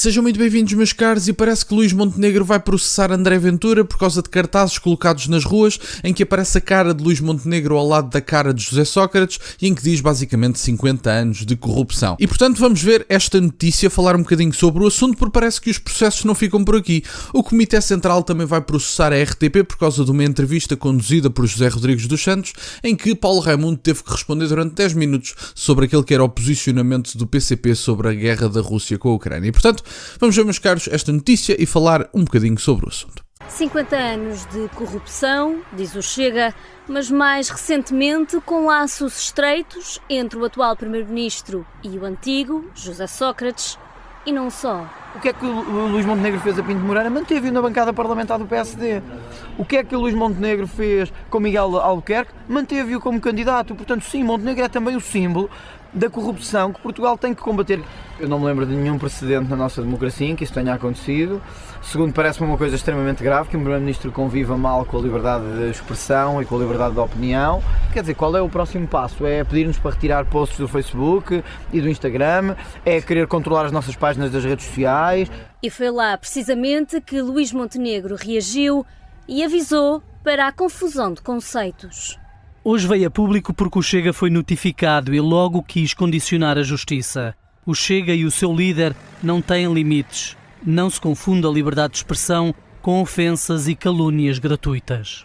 Sejam muito bem-vindos, meus caros, e parece que Luís Montenegro vai processar André Ventura por causa de cartazes colocados nas ruas em que aparece a cara de Luís Montenegro ao lado da cara de José Sócrates e em que diz basicamente 50 anos de corrupção. E portanto vamos ver esta notícia, falar um bocadinho sobre o assunto, porque parece que os processos não ficam por aqui. O Comitê Central também vai processar a RTP por causa de uma entrevista conduzida por José Rodrigues dos Santos, em que Paulo Raimundo teve que responder durante 10 minutos sobre aquele que era o posicionamento do PCP sobre a guerra da Rússia com a Ucrânia. E portanto, vamos ver, meus caros, esta notícia e falar um bocadinho sobre o assunto. 50 anos de corrupção, diz o Chega, mas mais recentemente com laços estreitos entre o atual Primeiro-Ministro e o antigo, José Sócrates, e não só. O que é que o Luís Montenegro fez a Pinto Moreira? Manteve-o na bancada parlamentar do PSD. O que é que o Luís Montenegro fez com Miguel Albuquerque? Manteve-o como candidato. Portanto, sim, Montenegro é também o símbolo da corrupção que Portugal tem que combater. Eu não me lembro de nenhum precedente na nossa democracia em que isso tenha acontecido. Segundo, parece-me uma coisa extremamente grave que um Primeiro-Ministro conviva mal com a liberdade de expressão e com a liberdade de opinião. Quer dizer, qual é o próximo passo? É pedir-nos para retirar posts do Facebook e do Instagram? É querer controlar as nossas páginas das redes sociais? E foi lá, precisamente, que Luís Montenegro reagiu e avisou para a confusão de conceitos. Hoje veio a público porque o Chega foi notificado e logo quis condicionar a justiça. O Chega e o seu líder não têm limites. Não se confunda a liberdade de expressão com ofensas e calúnias gratuitas.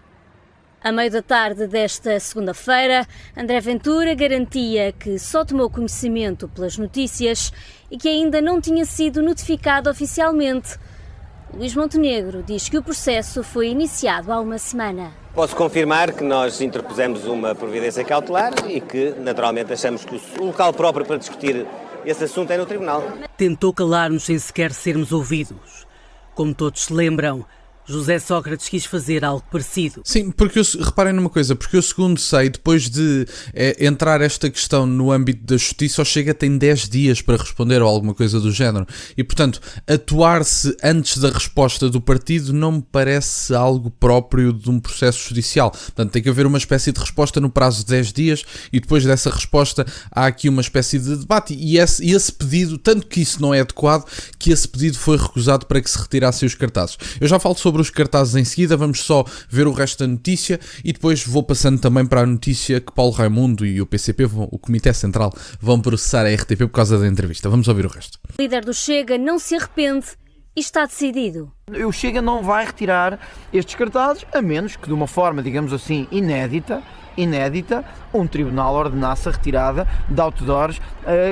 À meio da tarde desta segunda-feira, André Ventura garantia que só tomou conhecimento pelas notícias e que ainda não tinha sido notificado oficialmente. Luís Montenegro diz que o processo foi iniciado há uma semana. Posso confirmar que nós interpusemos uma providência cautelar e que, naturalmente, achamos que o local próprio para discutir esse assunto é no Tribunal. Tentou calar-nos sem sequer sermos ouvidos. Como todos se lembram, José Sócrates quis fazer algo parecido. Sim, porque reparem numa coisa, porque eu segundo sei, depois de entrar esta questão no âmbito da justiça, o Chega tem 10 dias para responder ou alguma coisa do género. E, portanto, atuar-se antes da resposta do partido não me parece algo próprio de um processo judicial. Portanto, tem que haver uma espécie de resposta no prazo de 10 dias e depois dessa resposta há aqui uma espécie de debate. E esse pedido, tanto que isso não é adequado, que esse pedido foi recusado para que se retirassem os cartazes. Eu já falo sobre os cartazes em seguida, vamos só ver o resto da notícia e depois vou passando também para a notícia que Paulo Raimundo e o PCP, o Comitê Central, vão processar a RTP por causa da entrevista. Vamos ouvir o resto. O líder do Chega não se arrepende e está decidido. O Chega não vai retirar estes cartazes, a menos que de uma forma, digamos assim, inédita, um tribunal ordenasse a retirada de outdoors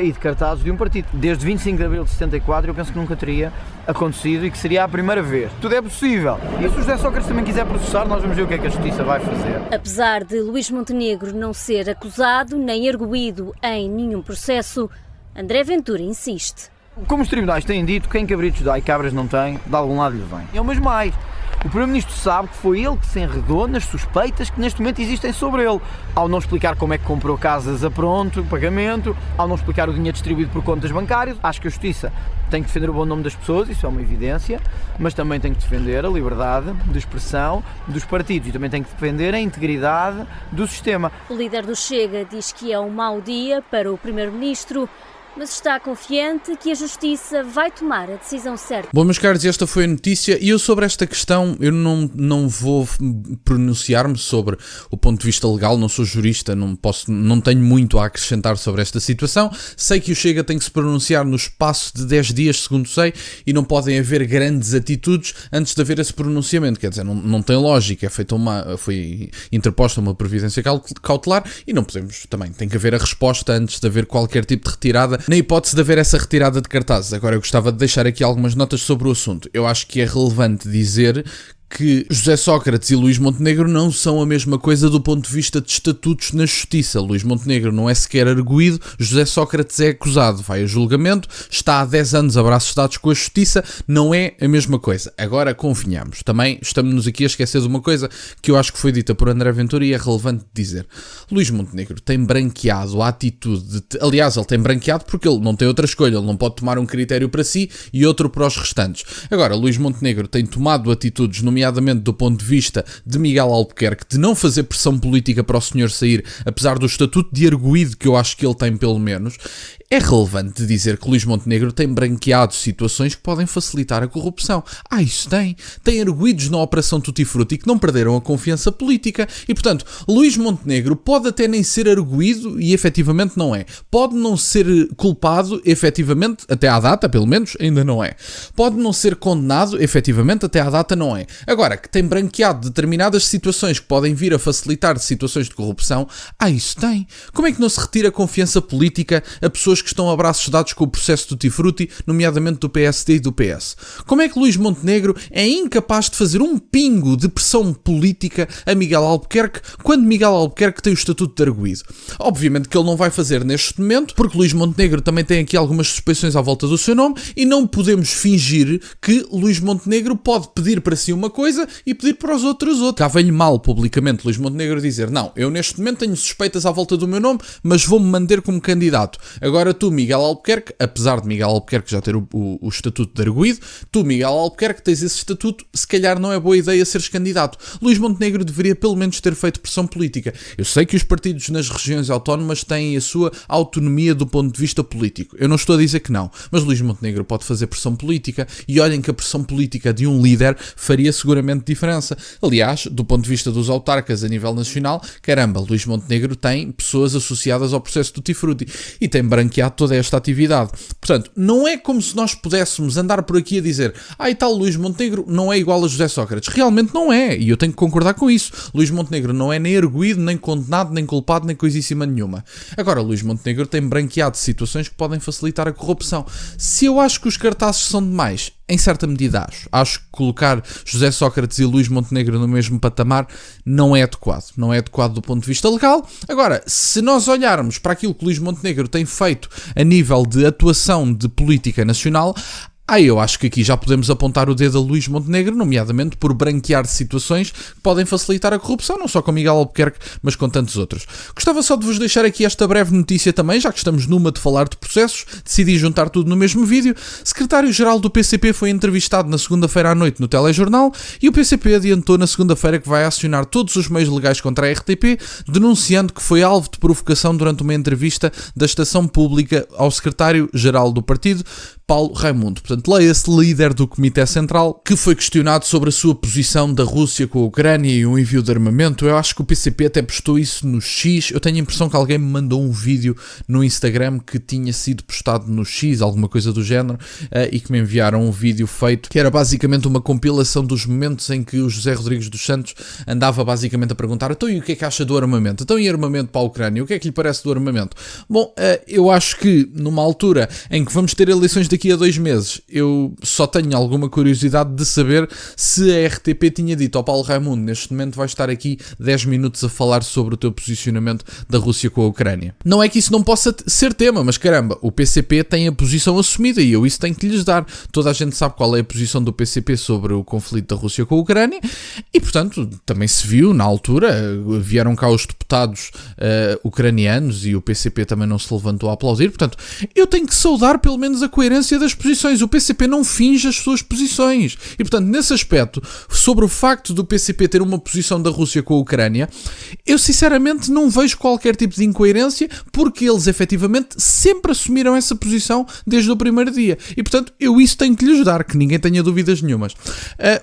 e de cartazes de um partido. Desde 25 de abril de 74 eu penso que nunca teria acontecido e que seria a primeira vez. Tudo é possível. E se o José Sócrates também quiser processar, nós vamos ver o que é que a Justiça vai fazer. Apesar de Luís Montenegro não ser acusado nem arguído em nenhum processo, André Ventura insiste. Como os tribunais têm dito, quem cabritos dá e cabras não tem, de algum lado lhe vem. É o mesmo mais. O Primeiro-Ministro sabe que foi ele que se enredou nas suspeitas que neste momento existem sobre ele, ao não explicar como é que comprou casas a pronto, pagamento, ao não explicar o dinheiro distribuído por contas bancárias. Acho que a Justiça tem que defender o bom nome das pessoas, isso é uma evidência, mas também tem que defender a liberdade de expressão dos partidos e também tem que defender a integridade do sistema. O líder do Chega diz que é um mau dia para o Primeiro-Ministro, mas está confiante que a Justiça vai tomar a decisão certa. Bom, meus caros, esta foi a notícia e eu sobre esta questão, eu não vou pronunciar-me sobre o ponto de vista legal, não sou jurista, não tenho muito a acrescentar sobre esta situação. Sei que o Chega tem que se pronunciar no espaço de 10 dias, segundo sei, e não podem haver grandes atitudes antes de haver esse pronunciamento, quer dizer, não tem lógica, foi interposta uma providência cautelar e não podemos, também tem que haver a resposta antes de haver qualquer tipo de retirada, na hipótese de haver essa retirada de cartazes. Agora eu gostava de deixar aqui algumas notas sobre o assunto. Eu acho que é relevante dizer que José Sócrates e Luís Montenegro não são a mesma coisa do ponto de vista de estatutos na justiça. Luís Montenegro não é sequer arguído, José Sócrates é acusado, vai a julgamento, está há 10 anos a braços dados com a justiça, não é a mesma coisa. Agora convenhamos, também estamos-nos aqui a esquecer de uma coisa que eu acho que foi dita por André Ventura e é relevante dizer. Luís Montenegro tem branqueado a atitude, aliás, ele tem branqueado porque ele não tem outra escolha, ele não pode tomar um critério para si e outro para os restantes. Agora, Luís Montenegro tem tomado atitudes, nomeadamente do ponto de vista de Miguel Albuquerque, de não fazer pressão política para o senhor sair, apesar do estatuto de arguído que eu acho que ele tem pelo menos, É relevante dizer que Luís Montenegro tem branqueado situações que podem facilitar a corrupção. Isso tem. Tem arguidos na Operação Tutti Frutti que não perderam a confiança política e, portanto, Luís Montenegro pode até nem ser arguido e efetivamente não é. Pode não ser culpado, efetivamente, até à data, pelo menos, ainda não é. Pode não ser condenado, efetivamente, até à data não é. Agora, que tem branqueado determinadas situações que podem vir a facilitar situações de corrupção, isso tem. Como é que não se retira a confiança política a pessoas que estão a braços dados com o processo Tutti Frutti, nomeadamente do PSD e do PS? Como é que Luís Montenegro é incapaz de fazer um pingo de pressão política a Miguel Albuquerque quando Miguel Albuquerque tem o estatuto de arguido? Obviamente que ele não vai fazer neste momento, porque Luís Montenegro também tem aqui algumas suspeições à volta do seu nome e não podemos fingir que Luís Montenegro pode pedir para si uma coisa e pedir para os outros outra. Cá vem-lhe mal publicamente Luís Montenegro dizer: não, eu neste momento tenho suspeitas à volta do meu nome, mas vou-me manter como candidato. Agora tu, Miguel Albuquerque, apesar de Miguel Albuquerque já ter o estatuto de arguido, tu, Miguel Albuquerque, tens esse estatuto, se calhar não é boa ideia seres candidato. Luís Montenegro deveria pelo menos ter feito pressão política. Eu sei que os partidos nas regiões autónomas têm a sua autonomia do ponto de vista político. Eu não estou a dizer que não, mas Luís Montenegro pode fazer pressão política e olhem que a pressão política de um líder faria seguramente diferença. Aliás, do ponto de vista dos autarcas a nível nacional, caramba, Luís Montenegro tem pessoas associadas ao processo Tutti Frutti e tem branqueado toda esta atividade. Portanto, não é como se nós pudéssemos andar por aqui a dizer: e tal, Luís Montenegro não é igual a José Sócrates. Realmente não é, e eu tenho que concordar com isso. Luís Montenegro não é nem arguido, nem condenado, nem culpado, nem coisíssima nenhuma. Agora, Luís Montenegro tem branqueado situações que podem facilitar a corrupção. Se eu acho que os cartazes são demais, em certa medida acho que colocar José Sócrates e Luís Montenegro no mesmo patamar não é adequado. Não é adequado do ponto de vista legal. Agora, se nós olharmos para aquilo que Luís Montenegro tem feito a nível de atuação de política nacional, eu acho que aqui já podemos apontar o dedo a Luís Montenegro, nomeadamente por branquear situações que podem facilitar a corrupção, não só com Miguel Albuquerque, mas com tantos outros. Gostava só de vos deixar aqui esta breve notícia também, já que estamos numa de falar de processos, decidi juntar tudo no mesmo vídeo. Secretário-Geral do PCP foi entrevistado na segunda-feira à noite no telejornal e o PCP adiantou na segunda-feira que vai acionar todos os meios legais contra a RTP, denunciando que foi alvo de provocação durante uma entrevista da estação pública ao secretário-geral do partido, Paulo Raimundo. Portanto, leia-se líder do Comitê Central, que foi questionado sobre a sua posição da Rússia com a Ucrânia e o envio de armamento. Eu acho que o PCP até postou isso no X. Eu tenho a impressão que alguém me mandou um vídeo no Instagram que tinha sido postado no X, alguma coisa do género, e que me enviaram um vídeo feito, que era basicamente uma compilação dos momentos em que o José Rodrigues dos Santos andava basicamente a perguntar: então e o que é que acha do armamento? Então e armamento para a Ucrânia? O que é que lhe parece do armamento? Bom, eu acho que numa altura em que vamos ter eleições daqui a 2 meses, eu só tenho alguma curiosidade de saber se a RTP tinha dito ao Paulo Raimundo: neste momento vais estar aqui 10 minutos a falar sobre o teu posicionamento da Rússia com a Ucrânia. Não é que isso não possa ser tema, mas caramba, o PCP tem a posição assumida e eu isso tenho que lhes dar. Toda a gente sabe qual é a posição do PCP sobre o conflito da Rússia com a Ucrânia e, portanto, também se viu na altura, vieram cá os deputados ucranianos e o PCP também não se levantou a aplaudir. Portanto, eu tenho que saudar pelo menos a coerência das posições. O PCP não finge as suas posições. E, portanto, nesse aspecto, sobre o facto do PCP ter uma posição da Rússia com a Ucrânia, eu sinceramente não vejo qualquer tipo de incoerência, porque eles efetivamente sempre assumiram essa posição desde o primeiro dia. E, portanto, eu isso tenho que lhes dar, que ninguém tenha dúvidas nenhumas.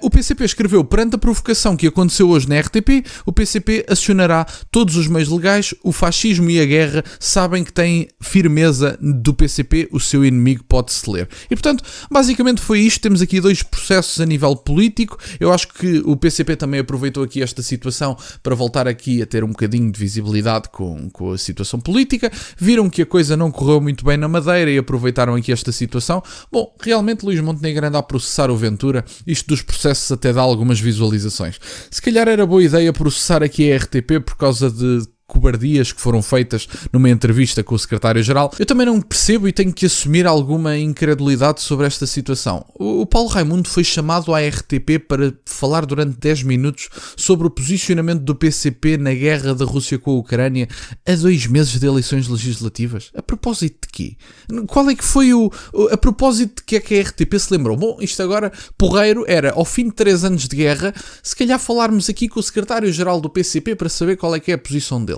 O PCP escreveu: perante a provocação que aconteceu hoje na RTP, o PCP acionará todos os meios legais. O fascismo e a guerra sabem que têm firmeza do PCP, o seu inimigo pode-se ler. E, portanto, basicamente foi isto. Temos aqui 2 processos a nível político. Eu acho que o PCP também aproveitou aqui esta situação para voltar aqui a ter um bocadinho de visibilidade com a situação política. Viram que a coisa não correu muito bem na Madeira e aproveitaram aqui esta situação. Bom, realmente Luís Montenegro anda a processar o Ventura. Isto dos processos até dá algumas visualizações. Se calhar era boa ideia processar aqui a RTP por causa de cobardias que foram feitas numa entrevista com o secretário-geral. Eu também não percebo e tenho que assumir alguma incredulidade sobre esta situação. O Paulo Raimundo foi chamado à RTP para falar durante 10 minutos sobre o posicionamento do PCP na guerra da Rússia com a Ucrânia a 2 meses de eleições legislativas. A propósito de quê? Qual é que foi a propósito de que é que a RTP se lembrou? Bom, isto agora, porreiro, era ao fim de 3 anos de guerra, se calhar falarmos aqui com o secretário-geral do PCP para saber qual é que é a posição dele.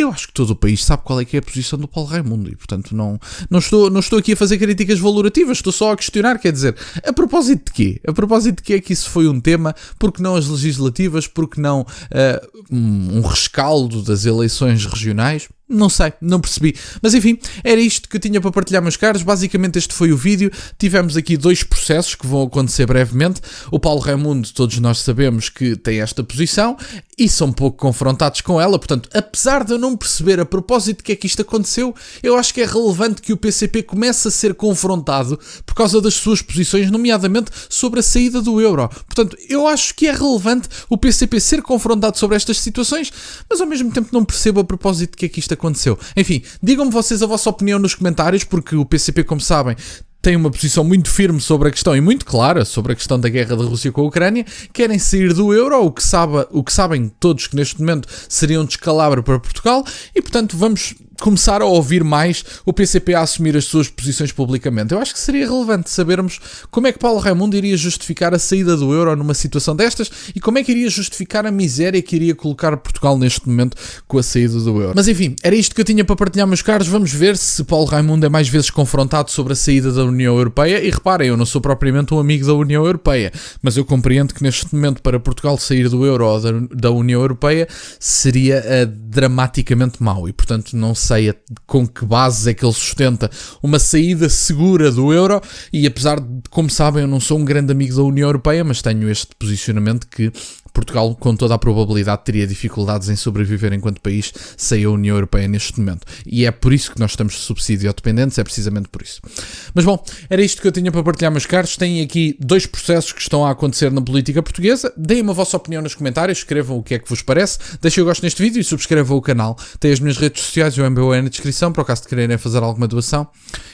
eu acho que todo o país sabe qual é que é a posição do Paulo Raimundo e, portanto, não estou aqui a fazer críticas valorativas, estou só a questionar, quer dizer, a propósito de quê? A propósito de quê é que isso foi um tema? Porque não as legislativas? Porque não um rescaldo das eleições regionais? Não sei, não percebi. Mas enfim, era isto que eu tinha para partilhar, meus caros. Basicamente este foi o vídeo. Tivemos aqui 2 processos que vão acontecer brevemente. O Paulo Raimundo, todos nós sabemos que tem esta posição e são pouco confrontados com ela. Portanto, apesar de eu não perceber a propósito de que é que isto aconteceu, eu acho que é relevante que o PCP comece a ser confrontado por causa das suas posições, nomeadamente sobre a saída do euro. Portanto, eu acho que é relevante o PCP ser confrontado sobre estas situações, mas ao mesmo tempo não percebo a propósito de que é que isto aconteceu. Enfim, digam-me vocês a vossa opinião nos comentários, porque o PCP, como sabem, tem uma posição muito firme sobre a questão e muito clara sobre a questão da guerra da Rússia com a Ucrânia. Querem sair do euro, o que sabem todos que neste momento seria um descalabro para Portugal e, portanto, vamos começar a ouvir mais o PCP a assumir as suas posições publicamente. Eu acho que seria relevante sabermos como é que Paulo Raimundo iria justificar a saída do euro numa situação destas e como é que iria justificar a miséria que iria colocar Portugal neste momento com a saída do euro. Mas enfim, era isto que eu tinha para partilhar, meus caros. Vamos ver se Paulo Raimundo é mais vezes confrontado sobre a saída da União Europeia. E reparem, eu não sou propriamente um amigo da União Europeia, mas eu compreendo que neste momento para Portugal sair do euro ou da União Europeia seria dramaticamente mau e, portanto, não sei com que bases é que ele sustenta uma saída segura do euro e, apesar de, como sabem, eu não sou um grande amigo da União Europeia, mas tenho este posicionamento que Portugal, com toda a probabilidade, teria dificuldades em sobreviver enquanto país sem a União Europeia neste momento. E é por isso que nós estamos subsídio-dependentes, é precisamente por isso. Mas bom, era isto que eu tinha para partilhar, meus caros. Têm aqui 2 processos que estão a acontecer na política portuguesa. Deem-me a vossa opinião nos comentários, escrevam o que é que vos parece, deixem o gosto neste vídeo e subscrevam o canal. Tem as minhas redes sociais e o MBO na descrição, para o caso de quererem fazer alguma doação.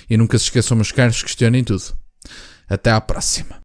E nunca se esqueçam, meus caros, questionem tudo. Até à próxima.